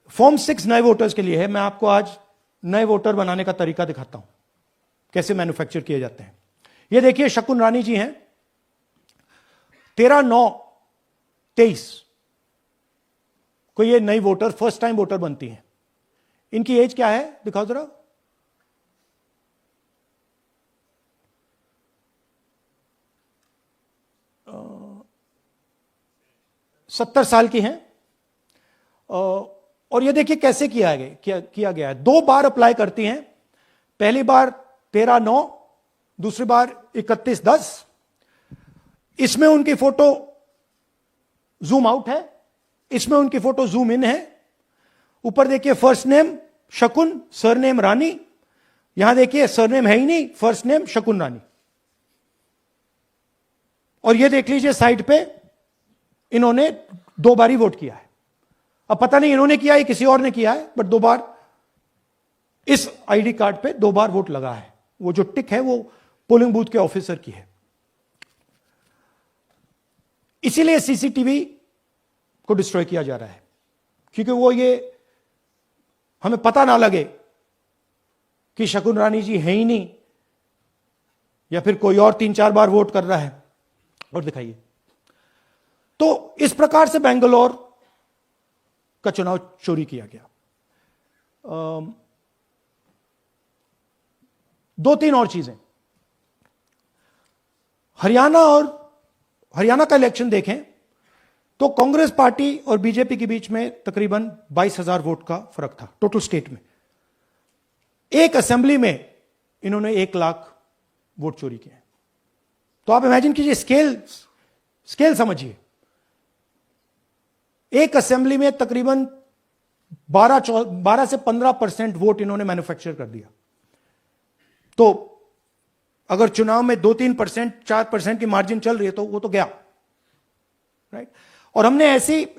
Form 6 नए voters के लिए है। मैं आपको आज नए वोटर बनाने का तरीका दिखाता हूं, कैसे मैन्युफैक्चर किए जाते हैं। ये देखिए, शकुन रानी जी हैं, 13/9/23 को ये नई वोटर, फर्स्ट टाइम वोटर बनती हैं। इनकी एज क्या है, दिखाओ जरा। अ, 70 साल की हैं। और ये देखिए कैसे किया गया है। 2 बार अप्लाई करती हैं। पहली बार 13/9, दूसरी बार 31/10। इसमें उनकी फोटो जूम आउट है, इसमें उनकी फोटो जूम इन है। ऊपर देखिए फर्स्ट नेम शकुन, सरनेम रानी। यहां देखिए सरनेम है ही नहीं, फर्स्ट नेम शकुन रानी। और ये देख लीजिए साइड पे इन्होंने 2 बार ही वोट किया है। अब पता नहीं इन्होंने किया है किसी और ने किया है, बट 2 बार इस आईडी कार्ड पे 2 बार वोट लगा है। वो जो टिक है वो पोलिंग बूथ के ऑफिसर की है। इसीलिए सीसीटीवी को डिस्ट्रॉय किया जा रहा है, क्योंकि वो ये हमें पता ना लगे कि शकुन रानी जी है ही नहीं, या फिर कोई और 3-4 बार वोट कर रहा है। और दिखाइए, तो इस प्रकार से बेंगलोर का चुनाव चोरी किया गया। 2-3 और चीजें। हरियाणा का इलेक्शन देखें तो कांग्रेस पार्टी और बीजेपी के बीच में तकरीबन 22,000 वोट का फर्क था टोटल स्टेट में। एक असेंबली में इन्होंने 1 लाख वोट चोरी किए। तो आप इमेजिन कीजिए, स्केल समझिए। एक असेंबली में तकरीबन 12 से 15% वोट इन्होंने मैन्युफैक्चर कर दिया। तो अगर चुनाव में 2-3%, 4% की मार्जिन चल रही है तो वो तो गया, राइट। और हमने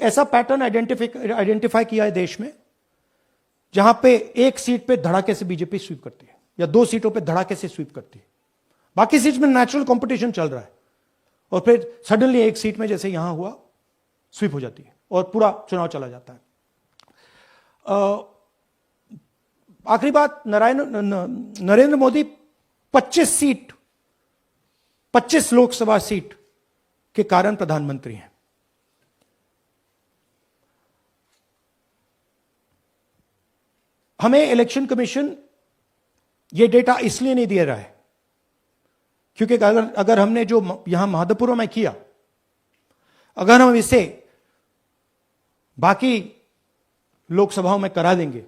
ऐसा पैटर्न आइडेंटिफाई किया है देश में, जहां पे एक सीट पे धड़ाके से बीजेपी स्वीप करती है, या 2 सीटों पे धड़ाके से स्वीप करती है। बाकी सीट में नेचुरल कंपटीशन चल रहा है, और फिर सडनली एक सीट में जैसे यहां हुआ स्वीप हो जाती है और पूरा चुनाव चला जाता है। आखिरी बात, नरेंद्र मोदी 25 लोकसभा सीट के कारण प्रधानमंत्री हैं। हमें इलेक्शन कमीशन यह डेटा इसलिए नहीं दे रहा है क्योंकि अगर हमने जो यहां माधोपुर में किया, अगर हम इसे बाकी लोकसभाओं में करा देंगे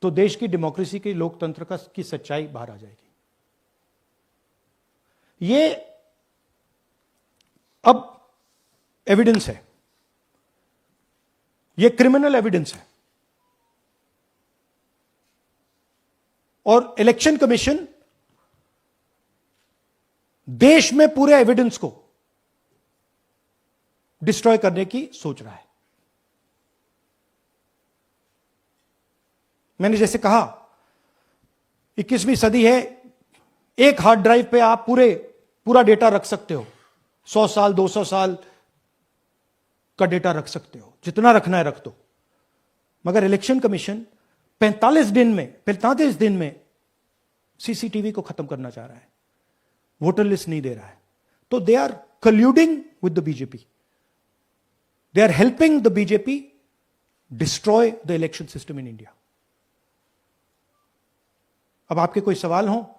तो देश की डेमोक्रेसी की, लोकतंत्र की सच्चाई बाहर आ जाएगी। ये अब एविडेंस है, ये क्रिमिनल एविडेंस है। और इलेक्शन कमीशन देश में पूरे एविडेंस को डिस्ट्रॉय करने की सोच रहा है। मैंने जैसे कहा, 21वीं सदी है। एक हार्ड ड्राइव पे आप पूरा डेटा रख सकते हो। 100 साल 200 साल का डेटा रख सकते हो, जितना रखना है रख दो। मगर इलेक्शन कमीशन 45 दिन में सीसीटीवी को खत्म करना चाह रहा है, वोटर लिस्ट नहीं दे रहा है। तो they are colluding with the BJP, they are helping the BJP destroy the election system in India. अब आपके कोई सवाल हो?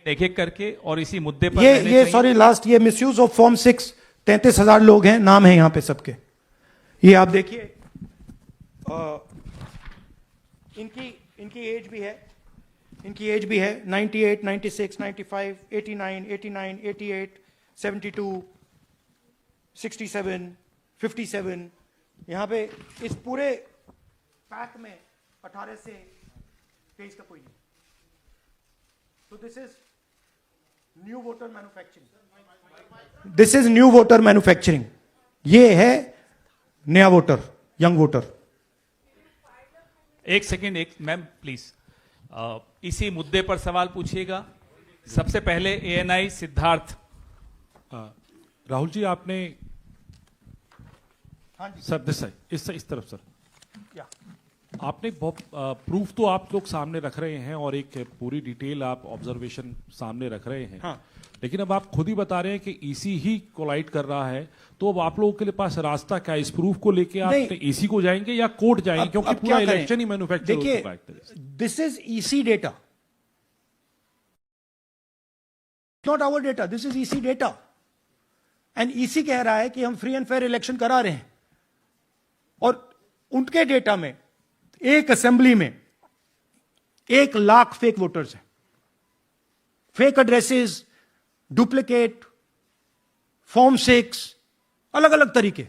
एक एक करके, और इसी मुद्दे पर ये सॉरी लास्ट, ये मिसयूज ऑफ फॉर्म 6, 33,000 लोग हैं, नाम है यहां पे सबके। ये आप देखिए, इनकी एज भी है, 98, 96, 95, 89, 88, 72, 67, 57। यहां पे इस पूरे पैक में 18 से 23 का कोई नहीं। तो this is new voter manufacturing. ये है नया वोटर, यंग वोटर। एक सेकेंड, मैम प्लीज, इसी मुद्दे पर सवाल पूछिएगा। सबसे पहले एएनआई सिद्धार्थ। राहुल जी, आपने सर दिस है इस तरफ सर या आपने बहुत प्रूफ तो आप लोग सामने रख रहे हैं और एक पूरी डिटेल आप ऑब्जर्वेशन सामने रख रहे हैं हाँ। लेकिन अब आप खुद ही बता रहे हैं कि ईसी ही कोलाइड कर रहा है तो अब आप लोगों के लिए पास रास्ता क्या है? इस प्रूफ को लेके आप नहीं। ईसी को जाएंगे या कोर्ट जाएंगे क्योंकि अब पूरा क्या करें? इलेक्शन ही मैन्युफैक्चर हो देखिए, चुका है एक तरह से। This is EC data, not our data, this is EC data. And EC कह रहा है कि हम फ्री एंड फेयर इलेक्शन करा रहे हैं, और उनके डेटा में एक असेंबली में 1 लाख फेक वोटर्स हैं, फेक एड्रेसेस, डुप्लीकेट फॉर्म 6, अलग अलग तरीके।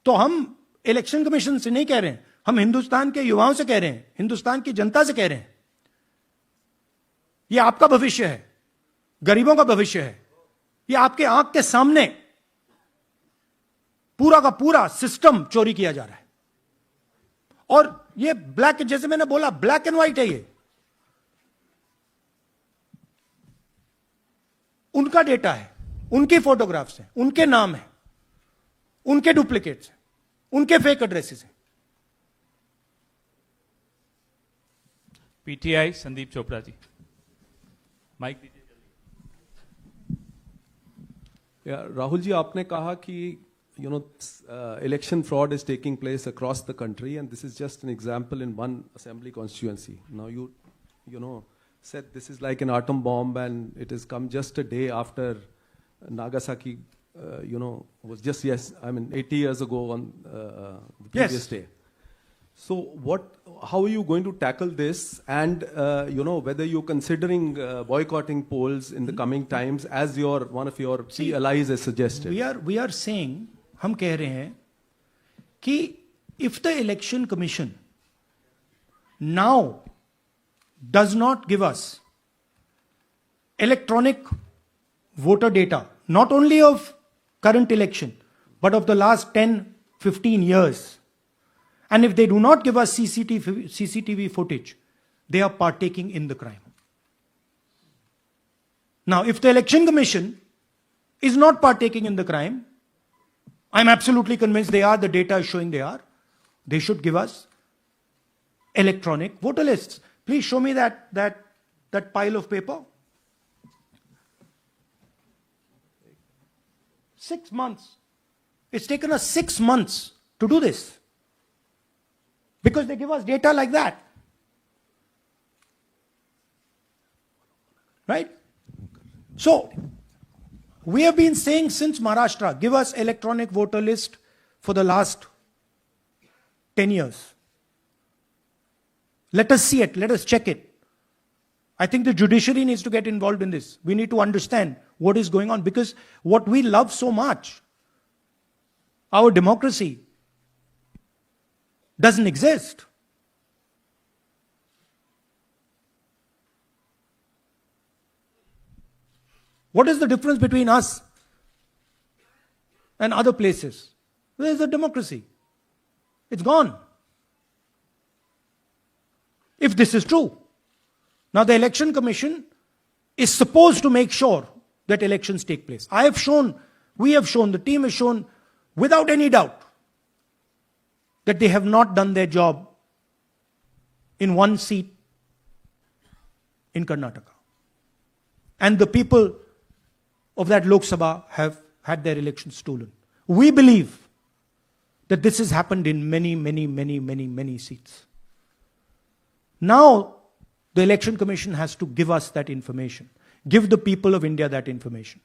तो हम इलेक्शन कमीशन से नहीं कह रहे हैं, हम हिंदुस्तान के युवाओं से कह रहे हैं, हिंदुस्तान की जनता से कह रहे हैं, यह आपका भविष्य है, गरीबों का भविष्य है, यह आपके आंख के सामने पूरा का पूरा सिस्टम चोरी किया जा रहा है। और ये ब्लैक, जैसे मैंने बोला, ब्लैक एंड व्हाइट है ये। उनका डेटा है, उनकी फोटोग्राफ्स हैं, उनके नाम हैं, उनके डुप्लीकेट्स हैं, उनके फेक एड्रेसेस हैं। पीटीआई संदीप चोपड़ा जी, माइक दीजिए। राहुल जी, आपने कहा कि election fraud is taking place across the country, and this is just an example in one assembly constituency. Now you know said this is like an atom bomb, and it has come just a day after Nagasaki. Was just 80 years ago on the previous day. So how are you going to tackle this? And whether you're considering boycotting polls in the coming times, as one of your key allies has suggested? We are saying, हम कह रहे हैं कि if the election commission now does not give us electronic voter data, not only of current election, but of the last 10-15 years, and if they do not give us CCTV footage, they are partaking in the crime. Now, if the election commission is not partaking in the crime, I'm absolutely convinced they are, the data is showing they are, they should give us electronic voter lists. Please show me that pile of paper. 6 months. It's taken us 6 months to do this, because they give us data like that. Right? So, we have been saying since Maharashtra, give us electronic voter list for the last 10 years. Let us see it, let us check it. I think the judiciary needs to get involved in this. We need to understand what is going on, because what we love so much, our democracy, doesn't exist. What is the difference between us and other places? Where is the democracy? It's gone. If this is true. Now the Election Commission is supposed to make sure that elections take place. We have shown, the team has shown without any doubt that they have not done their job in one seat in Karnataka. And the people of that Lok Sabha have had their elections stolen. We believe that this has happened in many seats. Now, the Election Commission has to give us that information. Give the people of India that information.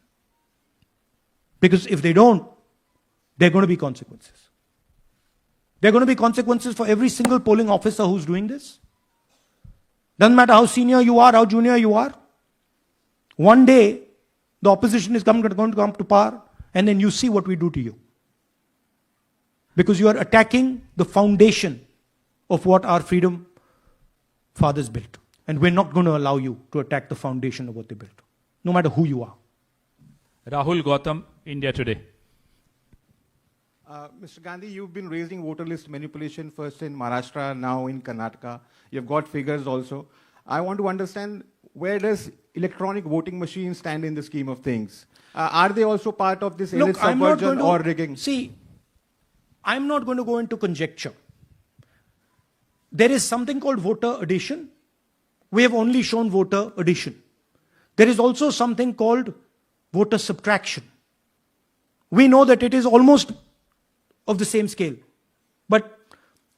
Because if they don't, there are going to be consequences. There are going to be consequences for every single polling officer who's doing this. Doesn't matter how senior you are, how junior you are. One day, the opposition is going to come to power, and then you see what we do to you. Because you are attacking the foundation of what our freedom fathers built. And we're not going to allow you to attack the foundation of what they built, no matter who you are. Rahul Gautam, India Today. Mr. Gandhi, you've been raising voter list manipulation first in Maharashtra, now in Karnataka. You've got figures also. I want to understand, where does electronic voting machines stand in the scheme of things? Are they also part of this elite Look, I'm not subversion going to... or rigging? See, I'm not going to go into conjecture. There is something called voter addition. We have only shown voter addition. There is also something called voter subtraction. We know that it is almost of the same scale, but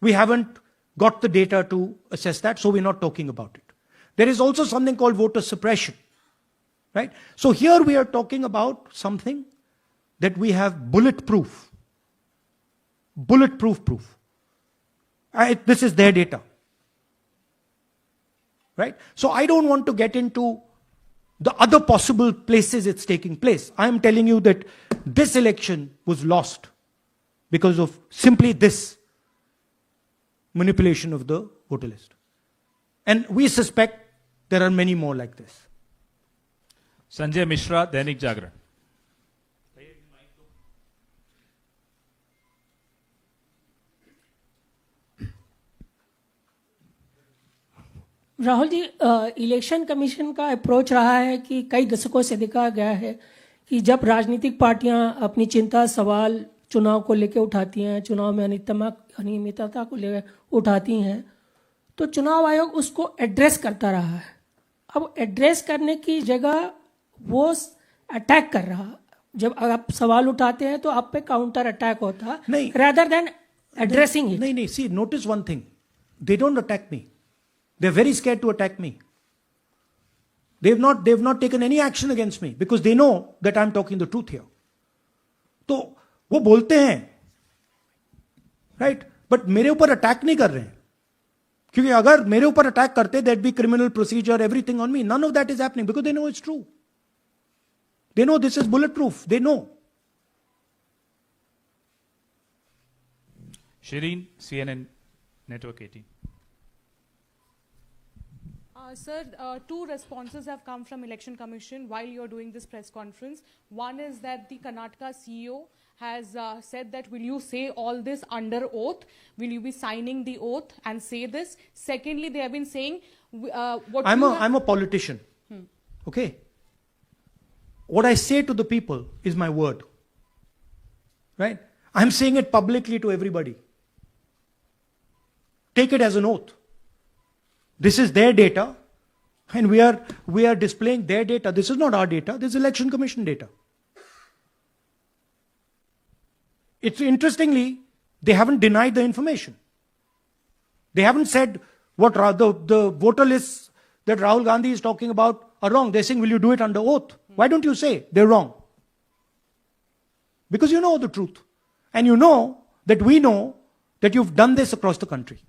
we haven't got the data to assess that, so we're not talking about it. There is also something called voter suppression, right? So here we are talking about something that we have bulletproof proof. This is their data, right? So I don't want to get into the other possible places it's taking place. I am telling you that this election was lost because of simply this manipulation of the voter list. And we suspect there are many more like this. Sanjay Mishra, Dainik Jagran. Rahul ji, election commission का approach रहा है कि कई दशकों से देखा गया है कि जब राजनीतिक पार्टियां अपनी चिंता सवाल चुनाव को लेकर उठाती हैं, चुनाव में अनियमितता को लेकर उठाती हैं, तो चुनाव आयोग उसको एड्रेस करता रहा है। अब एड्रेस करने की जगह वो अटैक कर रहा। जब आप सवाल उठाते हैं तो आप पे काउंटर अटैक होता नहीं, rather than addressing it. नहीं, see, notice one thing. They don't attack me. They're very scared to attack me. They've not taken any action against me because they know that I'm talking the truth here. तो वो बोलते हैं, right? But मेरे ऊपर attack नहीं कर रहे हैं, क्योंकि अगर मेरे ऊपर अटैक करते, there'd be criminal procedure, everything on me. None of that is happening because they know it's true. They know this is bulletproof. They know. Shireen, CNN Network 18। Sir, two responses have come from Election Commission while you're doing this press conference. One is that the Karnataka CEO has said that will you say all this under oath? Will you be signing the oath and say this? Secondly, they have been saying what I'm a politician. Okay? What I say to the people is my word. Right? I'm saying it publicly to everybody. Take it as an oath. This is their data, and we are displaying their data. This is not our data. This is Election Commission data. It's interestingly, they haven't denied the information. They haven't said what the voter lists that Rahul Gandhi is talking about are wrong. They're saying, will you do it under oath? Why don't you say they're wrong? Because you know the truth. And you know that we know that you've done this across the country.